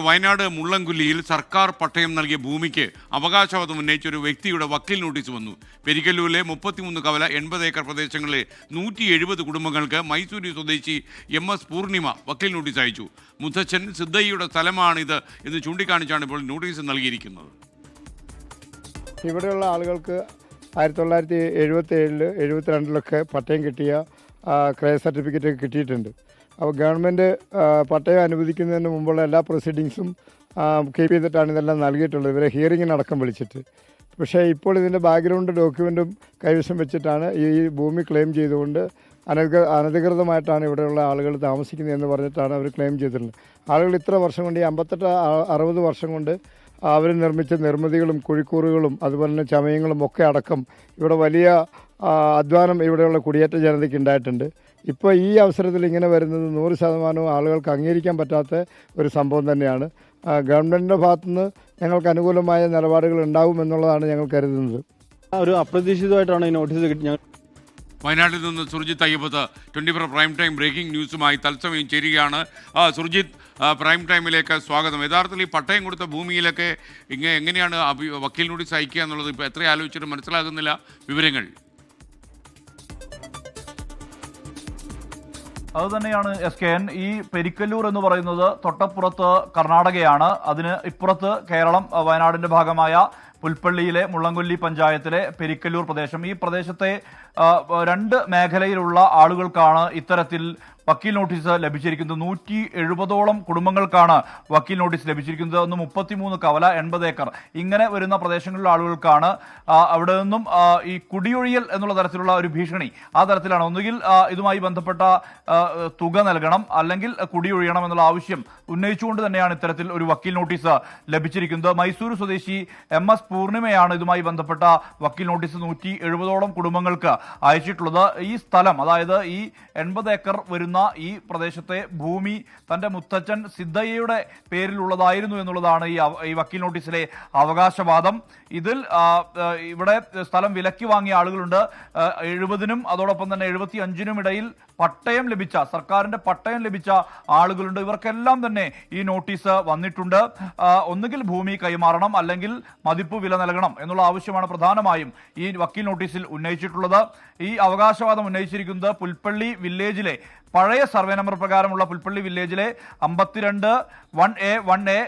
വയനാട് മുള്ളൻകൊല്ലിയിൽ സർക്കാർ പട്ടയം നൽകിയ ഭൂമിക്ക് അവകാശവാദം ഉന്നയിച്ച ഒരു വ്യക്തിയുടെ വക്കീൽ നോട്ടീസ് വന്നു. പെരിക്കല്ലൂരിലെ 33 കവല 80 ഏക്കർ പ്രദേശങ്ങളിലെ 170 കുടുംബങ്ങൾക്ക് മൈസൂരി സ്വദേശി MS പൂർണിമ വക്കീൽ നോട്ടീസ് അയച്ചു. മുത്തച്ഛൻ സിദ്ധയ്യയുടെ സ്ഥലമാണിത് എന്ന് ചൂണ്ടിക്കാണിച്ചാണ് ഇപ്പോൾ നോട്ടീസ് നൽകിയിരിക്കുന്നത്. ഇവിടെയുള്ള ആളുകൾക്ക് 1977 72 പട്ടയം കിട്ടിയ ക്രയ സർട്ടിഫിക്കറ്റ് കിട്ടിയിട്ടുണ്ട്. അപ്പോൾ ഗവൺമെൻറ് പട്ടയം അനുവദിക്കുന്നതിന് മുമ്പുള്ള എല്ലാ പ്രൊസീഡിങ്സും കീപ്പ് ചെയ്തിട്ടാണ് ഇതെല്ലാം നൽകിയിട്ടുള്ളത്, ഇവരെ ഹിയറിങ്ങിനടക്കം വിളിച്ചിട്ട്. പക്ഷേ ഇപ്പോൾ ഇതിൻ്റെ ബാക്ക്ഗ്രൗണ്ട് ഡോക്യുമെൻറ്റും കൈവശം വെച്ചിട്ടാണ് ഈ ഭൂമി ക്ലെയിം ചെയ്തുകൊണ്ട് അനധികൃതമായിട്ടാണ് ഇവിടെയുള്ള ആളുകൾ താമസിക്കുന്നത് എന്ന് പറഞ്ഞിട്ടാണ് അവർ ക്ലെയിം ചെയ്തിട്ടുള്ളത്. ആളുകൾ ഇത്ര വർഷം കൊണ്ട്, ഈ 58-60 വർഷം കൊണ്ട് അവർ നിർമ്മിച്ച നിർമ്മിതികളും കുഴിക്കൂറുകളും അതുപോലെ തന്നെ ചമയങ്ങളും ഒക്കെ അടക്കം ഇവിടെ വലിയ അധ്വാനം ഇവിടെയുള്ള കുടിയേറ്റ ജനതയ്ക്ക് ഉണ്ടായിട്ടുണ്ട്. ഇപ്പോൾ ഈ അവസരത്തിൽ ഇങ്ങനെ വരുന്നത് 100% ആളുകൾക്ക് അംഗീകരിക്കാൻ പറ്റാത്ത ഒരു സംഭവം തന്നെയാണ്. ഗവൺമെൻറ്റിൻ്റെ ഭാഗത്തുനിന്ന് ഞങ്ങൾക്ക് അനുകൂലമായ നിലപാടുകൾ ഉണ്ടാകുമെന്നുള്ളതാണ് ഞങ്ങൾ കരുതുന്നത്. ഒരു അപ്രതീക്ഷിതമായിട്ടാണ് ഈ നോട്ടീസ് കിട്ടിയത്. വയനാട്ടിൽ നിന്ന് Surjith Ayyappath 24 prime time breaking ന്യൂസുമായി തത്സമയം ചേരുകയാണ്. സുർജിത്ത്, പ്രൈം ടൈമിലേക്ക് സ്വാഗതം. യഥാർത്ഥത്തിൽ ഈ പട്ടയം കൊടുത്ത ഭൂമിയിലൊക്കെ എങ്ങനെയാണ് വക്കീൽ നോട്ടീസ് അയക്കുക എന്നുള്ളത് ഇപ്പോൾ എത്ര ആലോചിച്ചിട്ട് മനസ്സിലാകുന്നില്ല വിവരങ്ങൾ. അതുതന്നെയാണ് SKN. ഈ പെരിക്കല്ലൂർ എന്ന് പറയുന്നത് തൊട്ടപ്പുറത്ത് കർണാടകയാണ്, അതിന് ഇപ്പുറത്ത് കേരളം. വയനാടിന്റെ ഭാഗമായ പുൽപ്പള്ളിയിലെ മുള്ളൻകൊല്ലി പഞ്ചായത്തിലെ പെരിക്കല്ലൂർ പ്രദേശം. ഈ പ്രദേശത്തെ 2 മേഖലയിലുള്ള ആളുകൾക്കാണ് ഇത്തരത്തിൽ വക്കീൽ നോട്ടീസ് ലഭിച്ചിരിക്കുന്നത്. 170ഓളം കുടുംബങ്ങൾക്കാണ് വക്കീൽ നോട്ടീസ് ലഭിച്ചിരിക്കുന്നത്. 33 കവല 80 ഏക്കർ ഇങ്ങനെ വരുന്ന പ്രദേശങ്ങളിലെ ആളുകൾക്കാണ് അവിടെ നിന്നും ഈ കുടിയൊഴിയൽ എന്നുള്ള തരത്തിലുള്ള ഒരു ഭീഷണി. ആ തരത്തിലാണ് ഒന്നുകിൽ ഇതുമായി ബന്ധപ്പെട്ട തുക നൽകണം, അല്ലെങ്കിൽ കുടിയൊഴിയണം എന്നുള്ള ആവശ്യം ഉന്നയിച്ചുകൊണ്ട് തന്നെയാണ് ഇത്തരത്തിൽ ഒരു വക്കീൽ നോട്ടീസ് ലഭിച്ചിരിക്കുന്നത്. മൈസൂർ സ്വദേശി MS പൂർണിമയാണ് ഇതുമായി ബന്ധപ്പെട്ട വക്കീൽ നോട്ടീസ് 170ഓളം കുടുംബങ്ങൾക്ക് അയച്ചിട്ടുള്ളത്. ഈ സ്ഥലം, അതായത് ഈ 80 ഏക്കർ വരുന്ന ഈ പ്രദേശത്തെ ഭൂമി തന്റെ മുത്തച്ഛൻ സിദ്ധയ്യയുടെ പേരിലുള്ളതായിരുന്നു എന്നുള്ളതാണ് ഈ വക്കീൽ നോട്ടീസിലെ അവകാശവാദം. ഇതിൽ ഇവിടെ സ്ഥലം വിലക്കി വാങ്ങിയ ആളുകളുണ്ട്. 70-നും അതോടൊപ്പം തന്നെ 75-നും ഇടയിൽ പട്ടയം ലഭിച്ച, സർക്കാരിന്റെ പട്ടയം ലഭിച്ച ആളുകളുണ്ട്. ഇവർക്കെല്ലാം തന്നെ ഈ നോട്ടീസ് വന്നിട്ടുണ്ട്. ഒന്നുകിൽ ഭൂമി കൈമാറണം, അല്ലെങ്കിൽ മതിപ്പ് വില നൽകണം എന്നുള്ള ആവശ്യമാണ് പ്രധാനമായും ഈ വക്കീൽ നോട്ടീസിൽ ഉന്നയിച്ചിട്ടുള്ളത്. ഈ അവകാശവാദം ഉന്നയിച്ചിരിക്കുന്നത് പുൽപ്പള്ളി വില്ലേജിലെ പഴയ സർവേ നമ്പർ പ്രകാരമുള്ള പുൽപ്പള്ളി വില്ലേജിലെ 52 1A 1A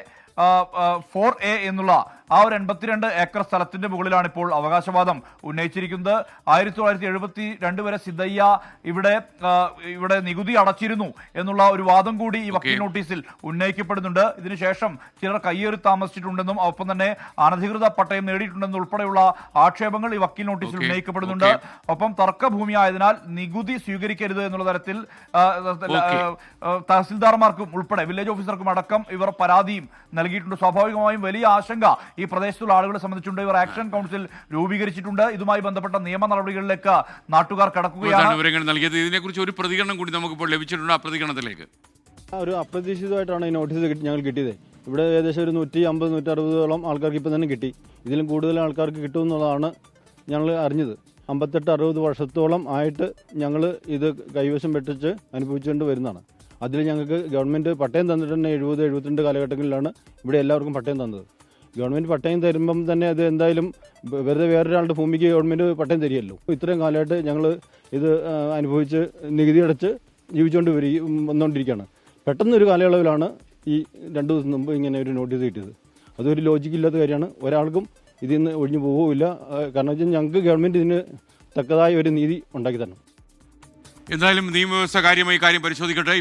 4A എന്നുള്ള ആ ഒരു 82 ഏക്കർ സ്ഥലത്തിന്റെ മുകളിലാണ് ഇപ്പോൾ അവകാശവാദം ഉന്നയിച്ചിരിക്കുന്നത്. 1972 വരെ സിദ്ധയ്യ ഇവിടെ നികുതി അടച്ചിരുന്നു എന്നുള്ള ഒരു വാദം കൂടി ഈ വക്കീൽ നോട്ടീസിൽ ഉന്നയിക്കപ്പെടുന്നുണ്ട്. ഇതിനുശേഷം ചിലർ കയ്യേറി താമസിച്ചിട്ടുണ്ടെന്നും ഒപ്പം തന്നെ അനധികൃത പട്ടയം നേടിയിട്ടുണ്ടെന്നും ഉൾപ്പെടെയുള്ള ആക്ഷേപങ്ങൾ ഈ വക്കീൽ നോട്ടീസിൽ ഉന്നയിക്കപ്പെടുന്നുണ്ട്. ഒപ്പം തർക്കഭൂമി ആയതിനാൽ നികുതി സ്വീകരിക്കരുത് എന്നുള്ള തരത്തിൽ തഹസിൽദാർമാർക്കും ഉൾപ്പെടെ വില്ലേജ് ഓഫീസർക്കും അടക്കം ഇവർ പരാതിയും നൽകിയിട്ടുണ്ട്. സ്വാഭാവികമായും വലിയ ആശങ്ക ഈ പ്രദേശത്തുള്ള ആളുകളെ സംബന്ധിച്ചുണ്ട്. ഇവർ ആക്ഷൻ കൗൺസിൽ രൂപീകരിച്ചിട്ടുണ്ട്. ഇതുമായി ബന്ധപ്പെട്ട നിയമ നടപടികളിലേക്ക് നാട്ടുകാർ കടക്കുകയാണ്. ഇതിനെക്കുറിച്ച് ഒരു പ്രതികരണം കൂടി നമുക്കിപ്പോൾ ലഭിച്ചിട്ടുണ്ട്. ആ പ്രതികരണത്തിലേക്ക് ഒരു അപ്രതീക്ഷിതമായിട്ടാണ് ഈ നോട്ടീസ് ഞങ്ങൾ കിട്ടിയത്. ഇവിടെ ഏകദേശം ഒരു 150-160ഓളം ആൾക്കാർക്ക് ഇപ്പം തന്നെ കിട്ടി. ഇതിലും കൂടുതൽ ആൾക്കാർക്ക് കിട്ടുമെന്നുള്ളതാണ് ഞങ്ങൾ അറിഞ്ഞത്. 58-60 വർഷത്തോളം ആയിട്ട് ഞങ്ങൾ ഇത് കൈവശം വെട്ടിച്ച് അനുഭവിച്ചുകൊണ്ട് വരുന്നതാണ്. അതിൽ ഞങ്ങൾക്ക് ഗവൺമെൻറ് പട്ടയം തന്നിട്ട് തന്നെ 70-72 കാലഘട്ടങ്ങളിലാണ് ഇവിടെ എല്ലാവർക്കും പട്ടയം തന്നത്. ഗവൺമെൻറ് പട്ടയം തരുമ്പം തന്നെ അത് എന്തായാലും വെറുതെ വേറൊരാളുടെ ഭൂമിക്ക് ഗവൺമെൻറ് പട്ടയം തരികയല്ലോ. ഇത്രയും കാലമായിട്ട് ഞങ്ങൾ ഇത് അനുഭവിച്ച് നികുതി അടച്ച് ജീവിച്ചുകൊണ്ട് വന്നുകൊണ്ടിരിക്കുകയാണ്. പെട്ടെന്നൊരു കാലയളവിലാണ് ഈ 2 ദിവസം മുമ്പ് ഇങ്ങനെ ഒരു നോട്ടീസ് കിട്ടിയത്. അതൊരു ലോജിക്കില്ലാത്ത കാര്യമാണ്. ഒരാൾക്കും ഇതിൽ നിന്ന് ഒഴിഞ്ഞു പോകില്ല. കാരണം വെച്ചാൽ ഞങ്ങൾക്ക് ഗവൺമെൻറ് ഇതിന് തക്കതായ ഒരു നീതി ഉണ്ടാക്കി തരണം. എന്തായാലും നിയമവ്യവസ്ഥ കാര്യമായി കാര്യം പരിശോധിക്കട്ടെ.